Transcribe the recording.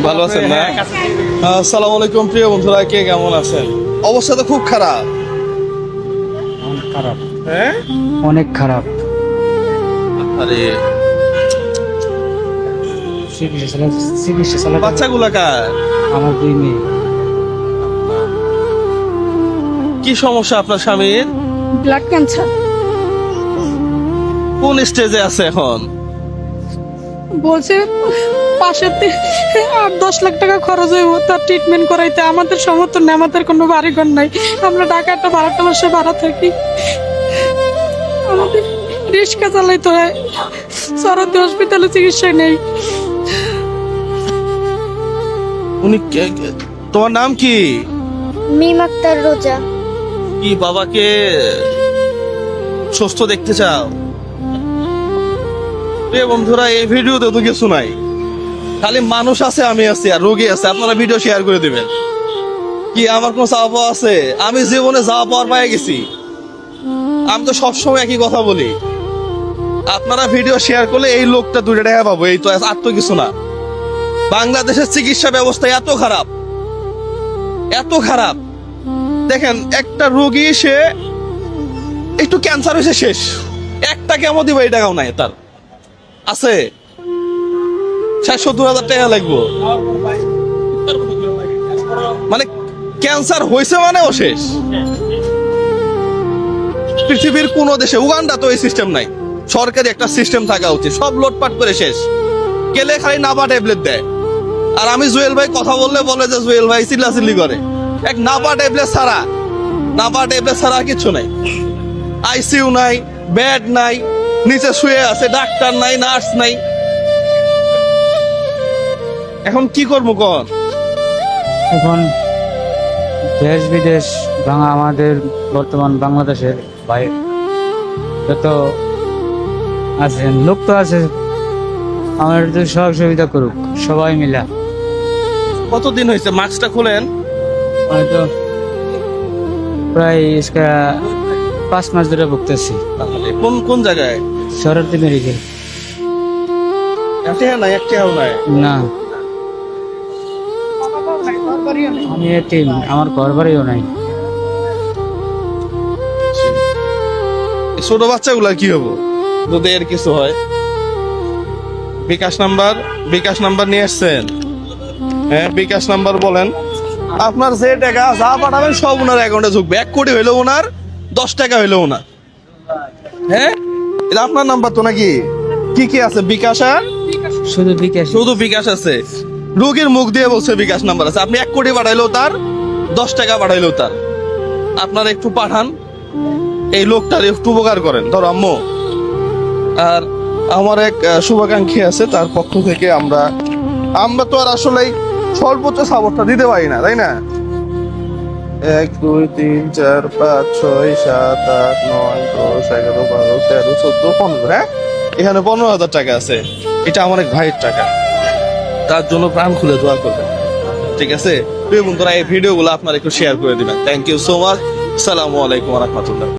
ভালো আছেন না? আসসালামু আলাইকুম প্রিয় বন্ধুরা, কে কেমন আছেন? অবস্থা তো খুব খারাপ। অনেক খারাপ, হ্যাঁ অনেক খারাপ। আরে চিকিৎসা চালাতে বাচ্চাগুলা কার? আমার 2 মেয়ে। কি সমস্যা আপনার স্বামীর? Blood cancer. কোন স্টেজে আছে এখন? বলছে পাশের 8-10 লাখ টাকা খরচ হইব তার ট্রিটমেন্ট করাইতে। আমাদের সমর্থন নেই, আমাদের কোনো বাড়িঘর নাই। আমরা ঢাকা একটা ভাড়াটা বসে ভাড়া থাকি। আমাদের রিক্সা চালাইতে হয়, সরকারি হসপিটালে চিকিৎসা নেই। উনি তোমার নাম কি? মিম আক্তার রোজা। কি বাবাকে সুস্থ দেখতে চাও? প্রিয় বন্ধুরা, এই ভিডিওতে তো কিছু নাই, খালি মানুষ আছে, আমি আছি আর রোগী আছে। আপনারা ভিডিও শেয়ার করে দিবেন। কি আমার কোনো চাওয়া পাওয়া আছে? আমি জীবনে যাওয়া পাওয়ার পায়ে গেছি। আমি তো সবসময় একই কথা বলি, আপনারা ভিডিও শেয়ার করলে এই লোকটা 2 টাকা পাবো, এই তো আর তো কিছু না। বাংলাদেশের চিকিৎসা ব্যবস্থা এত খারাপ, এত খারাপ। দেখেন, একটা রোগী সে একটু ক্যান্সার হয়েছে, শেষ। একটা কেমো দিবে এই টাকাও নাই তার আছে। 60-70 হাজার টাকা লাগবো, মানে ক্যান্সার হয়েছে মানে ও শেষ। পৃথিবীর কোন দেশে, উগান্ডা তো এই সিস্টেম নাই। সরকারি একটা সিস্টেম থাকা উচিত। সব লোটপাট করে শেষ। গেলে খালি নাপা ট্যাবলেট দেয়। আর আমি জুয়েল ভাই কথা বললে বলে যে জুয়েল ভাই চিল্লাচিল্লি করে। এক নাপা ট্যাবলেট ছাড়া, নাপা ট্যাবলেট ছাড়া কিছু নাই। আইসিইউ নাই, বেড নাই, নিচে শুয়ে আছে, ডাক্তার নাই, নার্স নাই। এখন কি করবো কর? এখন দেশ বিদেশ আমাদের বর্তমান বাংলাদেশের বাইরে যত আছেন লোক তো আছে, আমার তো সহযোগিতা করুক সবাই মিলা। কতদিন হয়েছে? মাস্কটা খুলেন। হয়তো প্রায় 5 মাস ধরে ভুগতেছি। তাহলে কোন কোন জায়গায়? সরকারি মেডিকেল। একটা নাই, একটাও নাই। না, আমি এতিম, আমার ঘর বাড়িও নাই। এই ছোট বাচ্চাগুলা কি হবো যদি এর কিছু হয়? বিকাশ নাম্বার নিয়ে আসছেন? হ্যাঁ, বিকাশ নাম্বার বলেন। আপনার যে টাকা যা পাঠাবেন সব ওনার অ্যাকাউন্টে ঢুকবে। 1 কোটি হইলো ওনার, 10 টাকা হইলো ওনার। হ্যাঁ, এটা আপনার নাম্বার তো নাকি? কি কি আছে? বিকাশ আর শুধু বিকাশ। শুধু বিকাশ আছে। রোগীর মুখ দিয়ে বলছে বিকাশ নাম্বার আছে। আপনি 1 কোটি পাঠাইলেও তার, 10 টাকা পাঠাইলেও তার। আপনারা একটু পাঠান, এই লোকটার একটু উপকার করেন। ধরো আম্মু, আর আমার এক শুভাকাঙ্ক্ষী আছে, তার পক্ষ থেকে আমরা তো আর আসলে সর্বোচ্চ সাপোর্টটা দিতে পারি না, তাই না? 1 2 3 4 5 6 7 8 9 10 11 12 13 14 15। হ্যাঁ, এখানে 15,000 টাকা আছে। এটা আমার এক ভাইয়ের টাকা, তার জন্য প্রাণ খুলে দোয়া করবেন। ঠিক আছে প্রিয় বন্ধুরা, এই ভিডিওগুলো আপনারা একটু শেয়ার করে দিবেন। Thank you so much. আসসালামু আলাইকুম ওয়া রাহমাতুল্লাহ।